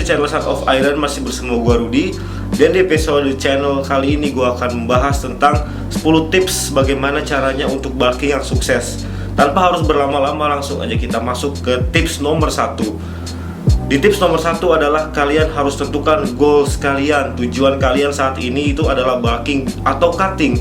di channel Son of Iron, masih bersama gua Rudy. Dan di episode channel kali ini gua akan membahas tentang 10 tips bagaimana caranya untuk bulking yang sukses. Tanpa harus berlama-lama, langsung aja kita masuk ke tips nomor 1. Di tips nomor 1 adalah kalian harus tentukan goals kalian. Tujuan kalian saat ini itu adalah bulking atau cutting.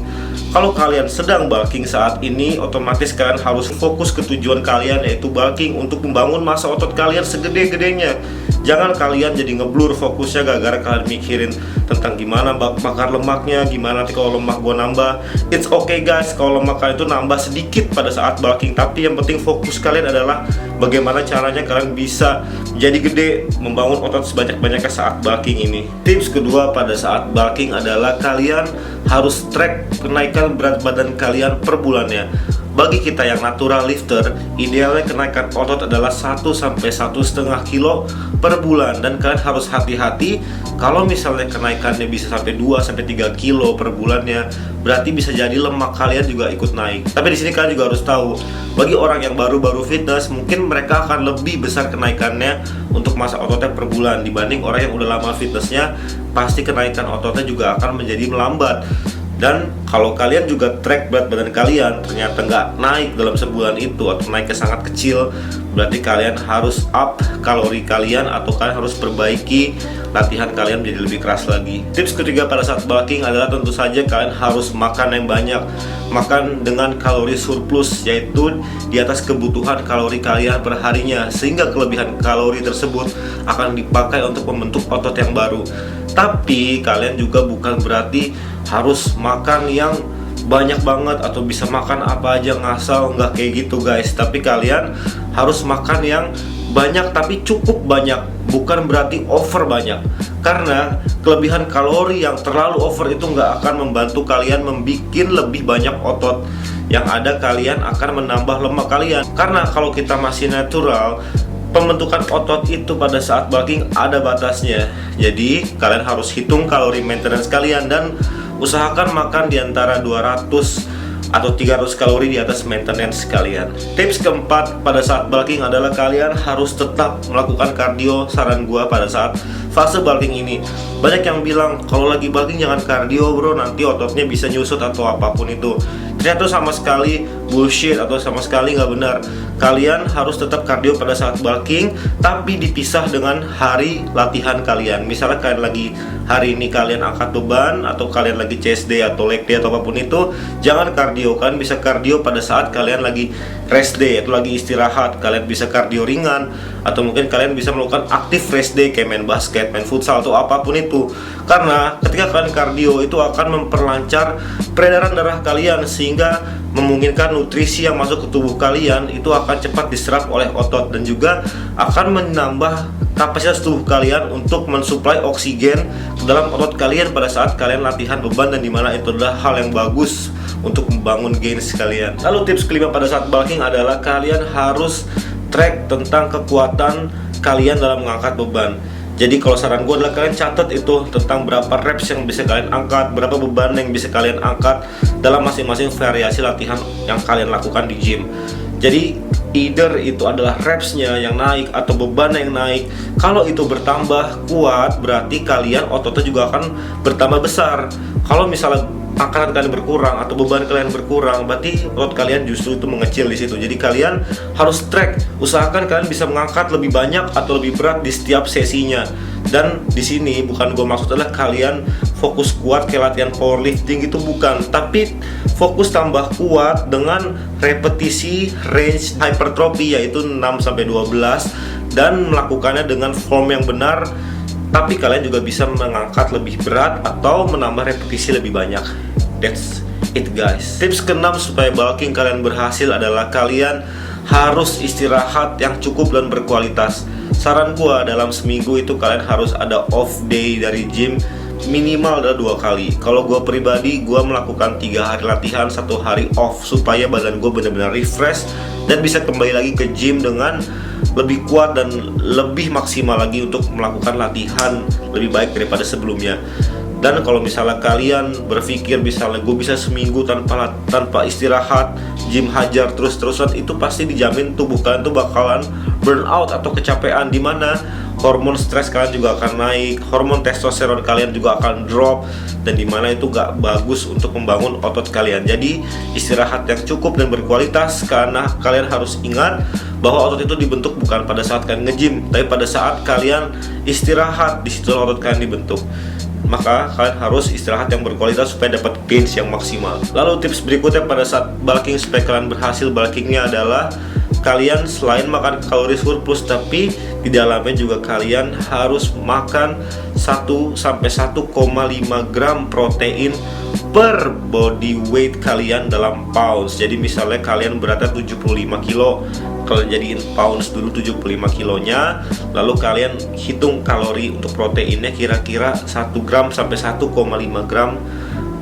Kalau kalian sedang bulking saat ini, otomatis kalian harus fokus ke tujuan kalian, yaitu bulking untuk membangun massa otot kalian segede-gedenya. Jangan kalian jadi ngeblur fokusnya gara-gara kalian mikirin tentang gimana bakar lemaknya, gimana nanti kalau lemak gua nambah. It's okay guys, kalau lemak kalian itu nambah sedikit pada saat bulking, tapi yang penting fokus kalian adalah bagaimana caranya kalian bisa jadi gede, membangun otot sebanyak-banyaknya saat bulking ini. Tips kedua pada saat bulking adalah kalian harus track kenaikan berat badan kalian per bulannya. Bagi kita yang natural lifter, idealnya kenaikan otot adalah 1-1,5 kilo per bulan. Dan kalian harus hati-hati kalau misalnya kenaikannya bisa sampai 2-3 kilo per bulannya, berarti bisa jadi lemak kalian juga ikut naik. Tapi di sini kalian juga harus tahu, bagi orang yang baru-baru fitness, mungkin mereka akan lebih besar kenaikannya untuk massa ototnya per bulan dibanding orang yang udah lama fitnessnya. Pasti kenaikan ototnya juga akan menjadi melambat. Dan kalau kalian juga track berat badan kalian ternyata nggak naik dalam sebulan itu atau naiknya sangat kecil, berarti kalian harus up kalori kalian atau kalian harus perbaiki latihan kalian menjadi lebih keras lagi. Tips ketiga pada saat bulking adalah tentu saja kalian harus makan yang banyak. Makan dengan kalori surplus, yaitu di atas kebutuhan kalori kalian per harinya, sehingga kelebihan kalori tersebut akan dipakai untuk membentuk otot yang baru. Tapi kalian juga bukan berarti harus makan yang banyak banget atau bisa makan apa aja ngasal, nggak kayak gitu guys. Tapi kalian harus makan yang banyak tapi cukup banyak, bukan berarti over banyak. Karena kelebihan kalori yang terlalu over itu nggak akan membantu kalian membuat lebih banyak otot. Yang ada kalian akan menambah lemak kalian. Karena kalau kita masih natural, pembentukan otot itu pada saat bulking ada batasnya. Jadi kalian harus hitung kalori maintenance kalian dan usahakan makan di antara 200 atau 300 kalori di atas maintenance kalian. Tips keempat pada saat bulking adalah kalian harus tetap melakukan cardio. Saran gua pada saat fase bulking ini, banyak yang bilang kalau lagi bulking jangan cardio bro, nanti ototnya bisa nyusut atau apapun itu. Ternyata sama sekali bullshit atau sama sekali nggak benar. Kalian harus tetap cardio pada saat bulking, tapi dipisah dengan hari latihan kalian. Misalnya kalian lagi hari ini kalian angkat beban, atau kalian lagi chest day atau leg day atau apapun itu, jangan cardio. Kalian bisa cardio pada saat kalian lagi rest day atau lagi istirahat. Kalian bisa cardio ringan, atau mungkin kalian bisa melakukan aktif rest day kayak main basket, main futsal atau apapun itu. Karena ketika kalian cardio itu akan memperlancar peredaran darah kalian, sehingga memungkinkan nutrisi yang masuk ke tubuh kalian itu akan cepat diserap oleh otot, dan juga akan menambah kapasitas tubuh kalian untuk mensuplai oksigen ke dalam otot kalian pada saat kalian latihan beban, dan dimana itu adalah hal yang bagus untuk membangun gains kalian. Lalu tips kelima pada saat bulking adalah kalian harus track tentang kekuatan kalian dalam mengangkat beban. Jadi kalau saran gue adalah kalian catat itu tentang berapa reps yang bisa kalian angkat, berapa beban yang bisa kalian angkat dalam masing-masing variasi latihan yang kalian lakukan di gym. Jadi either itu adalah repsnya yang naik atau beban yang naik. Kalau itu bertambah kuat, berarti kalian ototnya juga akan bertambah besar. Kalau misalnya angkatan kalian berkurang atau beban kalian berkurang, berarti otot kalian justru itu mengecil di situ. Jadi kalian harus track, usahakan kalian bisa mengangkat lebih banyak atau lebih berat di setiap sesinya. Dan di sini bukan gue maksud adalah kalian fokus kuat kayak latihan powerlifting itu, bukan, tapi fokus tambah kuat dengan repetisi range hypertrophy, yaitu 6-12, dan melakukannya dengan form yang benar. Tapi kalian juga bisa mengangkat lebih berat atau menambah repetisi lebih banyak. That's it guys. Tips ke-6 supaya bulking kalian berhasil adalah kalian harus istirahat yang cukup dan berkualitas. Saran gua dalam seminggu itu kalian harus ada off day dari gym, minimal ada 2 kali. Kalau gue pribadi, gue melakukan 3 hari latihan, 1 hari off, supaya badan gue benar-benar refresh dan bisa kembali lagi ke gym dengan lebih kuat dan lebih maksimal lagi untuk melakukan latihan lebih baik daripada sebelumnya. Dan kalau misalnya kalian berpikir misalnya gue bisa seminggu tanpa istirahat, gym hajar terus-terusan, itu pasti dijamin tubuh kalian tuh bakalan burn out atau kecapean, dimana hormon stres kalian juga akan naik, hormon testosteron kalian juga akan drop, dan dimana itu gak bagus untuk membangun otot kalian. Jadi istirahat yang cukup dan berkualitas, karena kalian harus ingat bahwa otot itu dibentuk bukan pada saat kalian nge-gym, tapi pada saat kalian istirahat, disitulah otot kalian dibentuk. Maka kalian harus istirahat yang berkualitas supaya dapat gains yang maksimal. Lalu tips berikutnya pada saat bulking supaya kalian berhasil bulkingnya adalah kalian selain makan kalori surplus, tapi di dalamnya juga kalian harus makan 1 sampai 1,5 gram protein per body weight kalian dalam pounds. Jadi misalnya kalian beratnya 75 kilo, kalian jadiin pounds dulu 75 kilonya, lalu kalian hitung kalori untuk proteinnya kira-kira 1 gram sampai 1,5 gram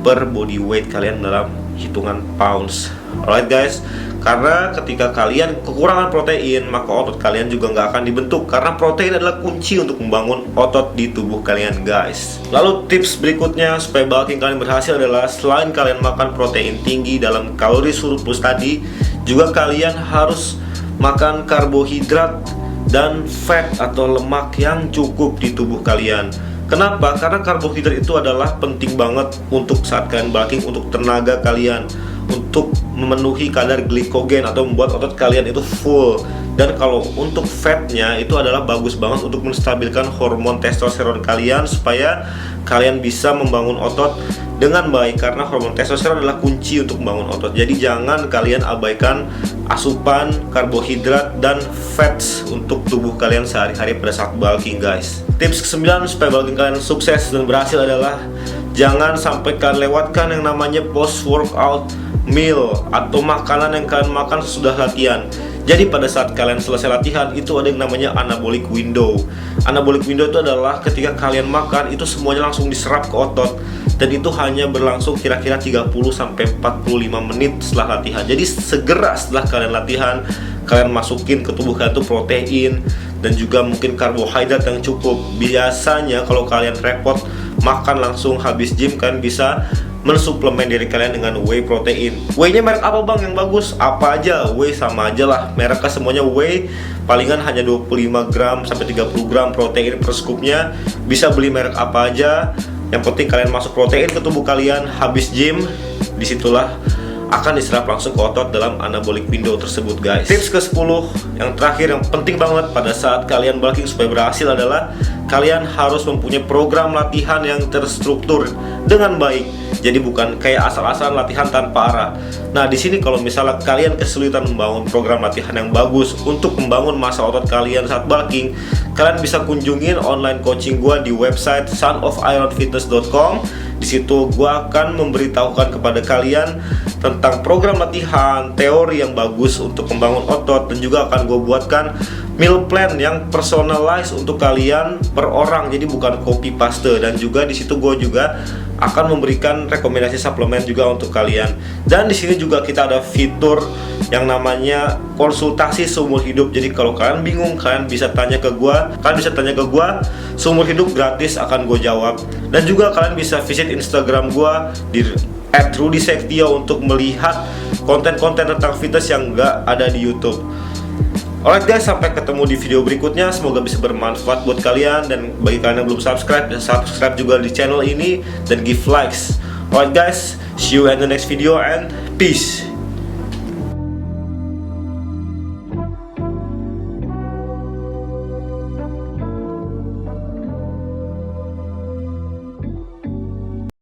per body weight kalian dalam hitungan pounds. Alright guys, karena ketika kalian kekurangan protein, maka otot kalian juga nggak akan dibentuk, karena protein adalah kunci untuk membangun otot di tubuh kalian guys. Lalu tips berikutnya supaya bulking kalian berhasil adalah selain kalian makan protein tinggi dalam kalori surplus tadi, juga kalian harus makan karbohidrat dan fat atau lemak yang cukup di tubuh kalian. Kenapa? Karena karbohidrat itu adalah penting banget untuk saat kalian bulking, untuk tenaga kalian, untuk memenuhi kadar glikogen atau membuat otot kalian itu full. Dan kalau untuk fatnya itu adalah bagus banget untuk menstabilkan hormon testosteron kalian supaya kalian bisa membangun otot dengan baik, karena hormon testosteron adalah kunci untuk membangun otot. Jadi jangan kalian abaikan asupan karbohidrat dan fats untuk tubuh kalian sehari-hari pada saat bulking guys. Tips ke-9 supaya bulking kalian sukses dan berhasil adalah jangan sampai kalian lewatkan yang namanya post workout meal atau makanan yang kalian makan sesudah latihan. Jadi pada saat kalian selesai latihan itu ada yang namanya anabolic window. Anabolic window itu adalah ketika kalian makan itu semuanya langsung diserap ke otot, dan itu hanya berlangsung kira-kira 30 sampai 45 menit setelah latihan. Jadi segera setelah kalian latihan, kalian masukin ke tubuh kalian itu protein dan juga mungkin karbohidrat yang cukup. Biasanya kalau kalian repot makan langsung habis gym, kalian bisa mensuplemen diri kalian dengan whey protein. Whey-nya merek apa bang yang bagus? Apa aja, whey sama aja lah. Mereknya semuanya whey, palingan hanya 25 gram sampai 30 gram protein per scoopnya. Bisa beli merek apa aja, yang penting kalian masuk protein ke tubuh kalian habis gym. Disitulah akan diserap langsung ke otot dalam anabolic window tersebut guys. Tips ke-10 yang terakhir yang penting banget pada saat kalian bulking supaya berhasil adalah kalian harus mempunyai program latihan yang terstruktur dengan baik. Jadi bukan kayak asal-asalan latihan tanpa arah. Nah, di sini kalau misalnya kalian kesulitan membangun program latihan yang bagus untuk membangun massa otot kalian saat bulking, kalian bisa kunjungin online coaching gua di website sonofironfitness.com. Di situ gua akan memberitahukan kepada kalian tentang program latihan, teori yang bagus untuk membangun otot, dan juga akan gue buatkan meal plan yang personalized untuk kalian per orang. Jadi bukan copy paste, dan juga di situ gue juga akan memberikan rekomendasi suplemen juga untuk kalian. Dan di sini juga kita ada fitur yang namanya konsultasi seumur hidup. Jadi kalau kalian bingung, kalian bisa tanya ke gue. Seumur hidup gratis akan gue jawab. Dan juga kalian bisa visit Instagram gue di @rudysektio untuk melihat konten-konten tentang fitness yang nggak ada di YouTube. Alright guys, sampai ketemu di video berikutnya. Semoga bisa bermanfaat buat kalian, dan bagi kalian yang belum subscribe, bisa subscribe juga di channel ini dan give likes. Alright guys, see you in the next video and peace.